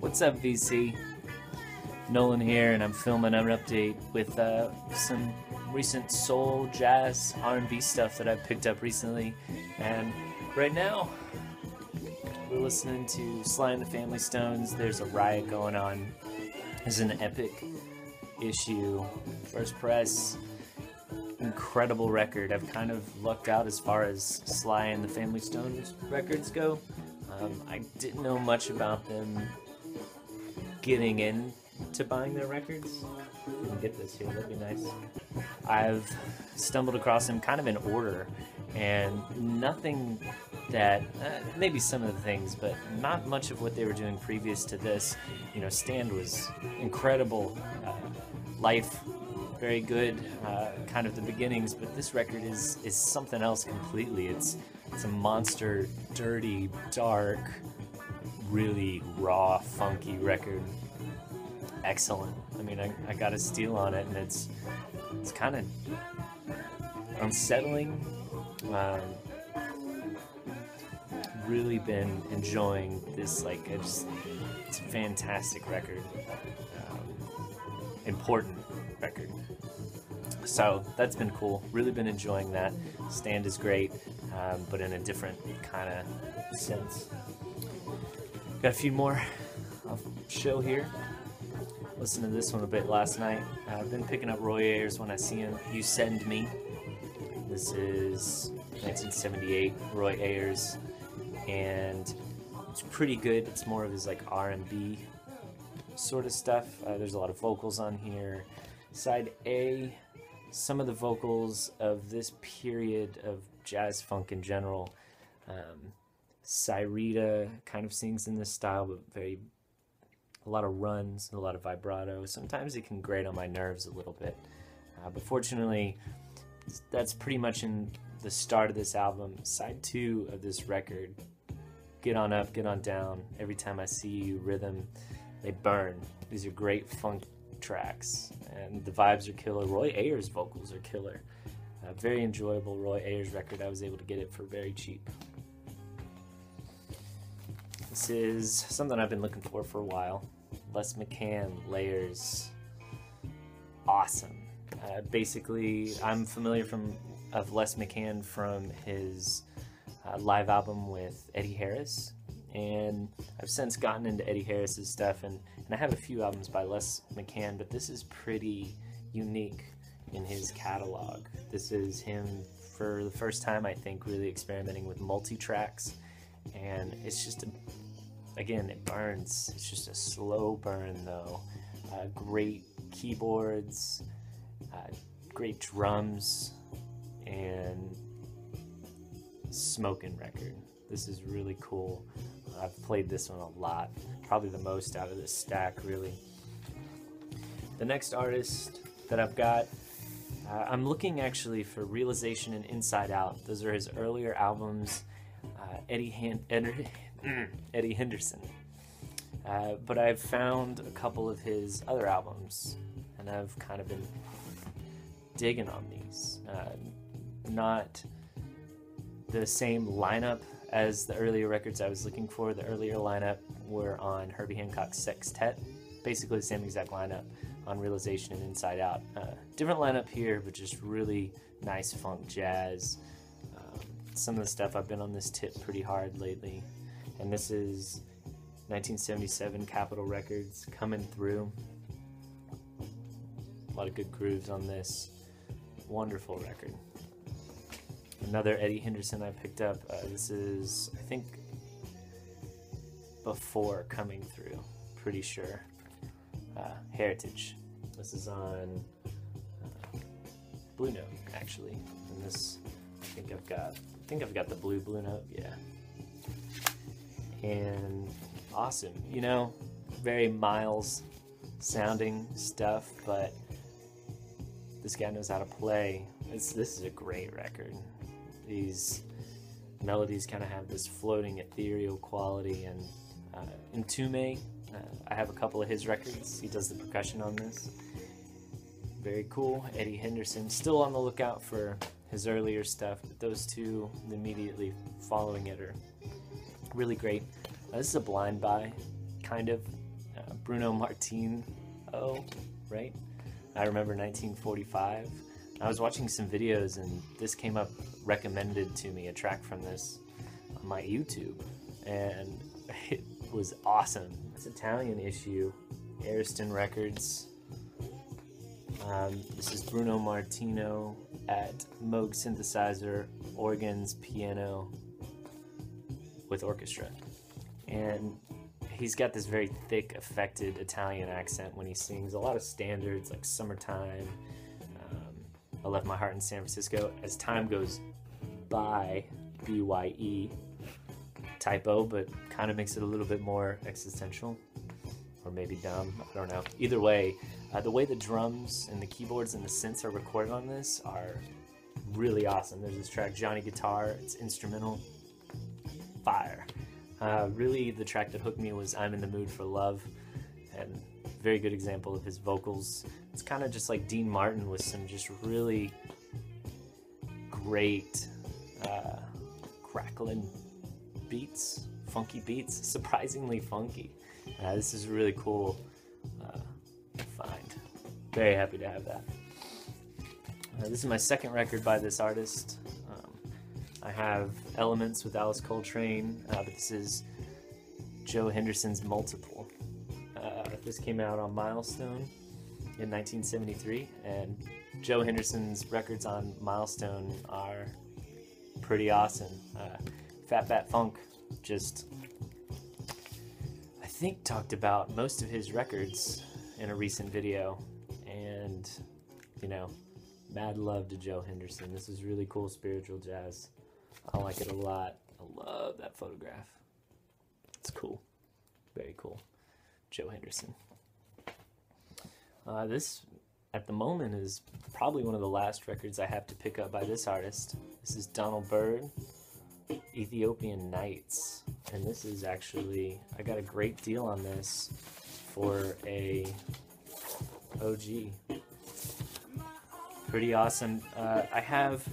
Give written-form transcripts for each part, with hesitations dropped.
What's up, VC? Nolan here, and I'm filming an update with some recent soul, jazz, R&B stuff that I've picked up recently. And right now, we're listening to Sly the Family Stones. There's a riot going on. It's an epic issue, first press, incredible record. I've kind of lucked out as far as Sly and the Family Stones records go. I didn't know much about them getting into buying their records. Let me get this here, that'd be nice. I've stumbled across them kind of in order, and nothing that, maybe some of the things, but not much of what they were doing previous to this. You know, Stand was incredible, Life, very good, kind of the beginnings, but this record is something else completely. It's a monster, dirty, dark, really raw, funky record. Excellent. I mean, I got a steal on it, and it's kind of unsettling. Really been enjoying this, like, it's a fantastic record. Important record. So that's been cool. Really been enjoying that. Stand is great, but in a different kind of sense. Got a few more I'll show here. Listened to this one a bit last night. I've been picking up Roy Ayers when I see him. You Send Me. This is 1978 Roy Ayers, and it's pretty good. It's more of his like R&B sort of stuff. There's a lot of vocals on here. Side A, some of the vocals of this period of jazz funk in general. Cyrita kind of sings in this style, but a lot of runs, a lot of vibrato. Sometimes it can grate on my nerves a little bit. But fortunately, that's pretty much in the start of this album. Side 2 of this record, Get On Up, Get On Down, Every Time I See You, Rhythm, they burn. These are great funk tracks, and the vibes are killer. Roy Ayers' vocals are killer. Very enjoyable Roy Ayers record. I was able to get it for very cheap. This is something I've been looking for a while. Les McCann, Layers. Awesome. Basically, I'm familiar of Les McCann from his live album with Eddie Harris, and I've since gotten into Eddie Harris's stuff, and I have a few albums by Les McCann, but this is pretty unique in his catalog. This is him for the first time, I think, really experimenting with multi-tracks, and it's just again, it burns. It's just a slow burn, though. Great keyboards, great drums, and smoking record. This is really cool. I've played this one a lot, probably the most out of this stack, really. The next artist that I've got, I'm looking actually for Realization and Inside Out. Those are his earlier albums. Eddie Henderson. But I've found a couple of his other albums, and I've kind of been digging on these. Not the same lineup as the earlier records I was looking for. The earlier lineup were on Herbie Hancock's Sextet. Basically the same exact lineup on Realization and Inside Out. Different lineup here, but just really nice funk jazz. Some of the stuff I've been on this tip pretty hard lately. And this is 1977 Capitol Records, Coming Through. A lot of good grooves on this. Wonderful record. Another Eddie Henderson I picked up. This is, I think, before Coming Through, pretty sure. Heritage. This is on Blue Note, actually. And this, I think I've got the Blue Note, yeah. And awesome, you know, very Miles sounding stuff, but this guy knows how to play. This is a great record. These melodies kind of have this floating ethereal quality, and Entombed, I have a couple of his records. He does the percussion on this. Very cool. Eddie Henderson, still on the lookout for his earlier stuff, but those two immediately following it are really great. This is a blind buy, kind of. Bruno Martino, right? I remember 1945. I was watching some videos and this came up, recommended to me a track from this on my YouTube, and it was awesome. It's Italian issue, Ariston Records. This is Bruno Martino at Moog synthesizer, organs, piano with orchestra. And he's got this very thick, affected Italian accent when he sings a lot of standards like Summertime, I Left My Heart in San Francisco. As time goes by, B-Y-E, typo, but kind of makes it a little bit more existential, or maybe dumb, I don't know. Either way, the way the drums and the keyboards and the synths are recorded on this are really awesome. There's this track, Johnny Guitar, it's instrumental, fire. Really, the track that hooked me was I'm in the Mood for Love, and very good example of his vocals. It's kind of just like Dean Martin with some just really great crackling beats, funky beats, surprisingly funky. This is a really cool find. Very happy to have that. This is my second record by this artist. I have Elements with Alice Coltrane, but this is Joe Henderson's Multiple. This came out on Milestone in 1973, and Joe Henderson's records on Milestone are pretty awesome. Fat Bat Funk just, I think, talked about most of his records in a recent video, and, you know, mad love to Joe Henderson. This is really cool spiritual jazz. I like it a lot. I love that photograph. It's cool. Very cool. Joe Henderson. This, at the moment, is probably one of the last records I have to pick up by this artist. This is Donald Byrd, Ethiopian Nights. And this is actually, I got a great deal on this for a OG. Pretty awesome. I have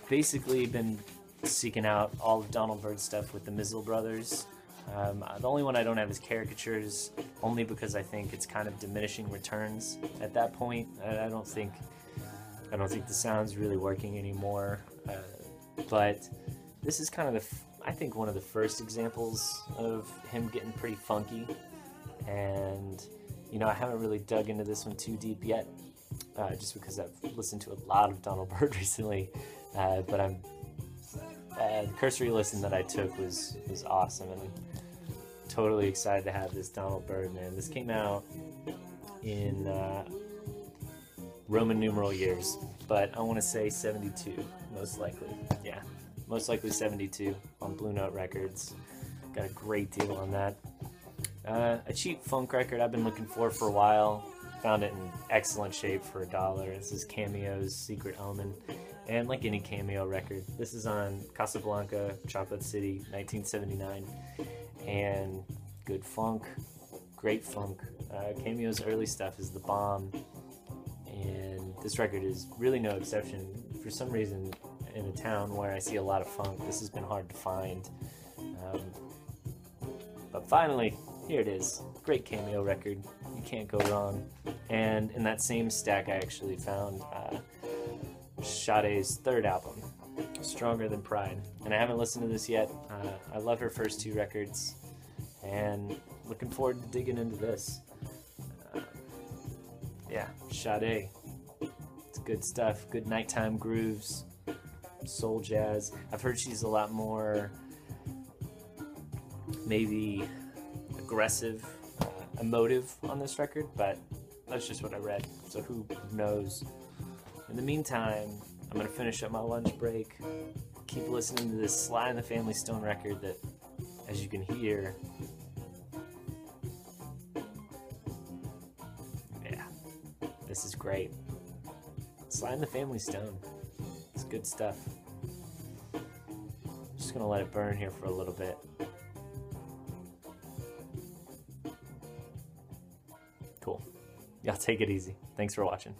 basically been seeking out all of Donald Byrd's stuff with the Mizzle Brothers. The only one I don't have is Caricatures, only because I think it's kind of diminishing returns at that point. I don't think the sound's really working anymore. But this is kind of I think one of the first examples of him getting pretty funky. And you know, I haven't really dug into this one too deep yet, just because I've listened to a lot of Donald Byrd recently. But the cursory listen that I took was awesome, and I'm totally excited to have this Donald Byrd, man. This came out in Roman numeral years, but I want to say 72, most likely. Yeah, most likely 72 on Blue Note Records. Got a great deal on that. A cheap funk record I've been looking for a while. Found it in excellent shape for $1. This is Cameo's Secret Omen. And like any Cameo record, this is on Casablanca, Chocolate City, 1979. And good funk, great funk. Cameo's early stuff is the bomb. And this record is really no exception. For some reason, in a town where I see a lot of funk, this has been hard to find. But finally, here it is. Great Cameo record. You can't go wrong. And in that same stack, I actually found Sade's third album, Stronger Than Pride. And I haven't listened to this yet. I love her first two records, and looking forward to digging into this. Yeah, Sade. It's good stuff. Good nighttime grooves, soul jazz. I've heard she's a lot more maybe aggressive, emotive on this record, but that's just what I read, so who knows. In the meantime, I'm going to finish up my lunch break, keep listening to this Sly the Family Stone record that, as you can hear, yeah, this is great. Sly the Family Stone. It's good stuff. I'm just going to let it burn here for a little bit. Cool. Y'all take it easy. Thanks for watching.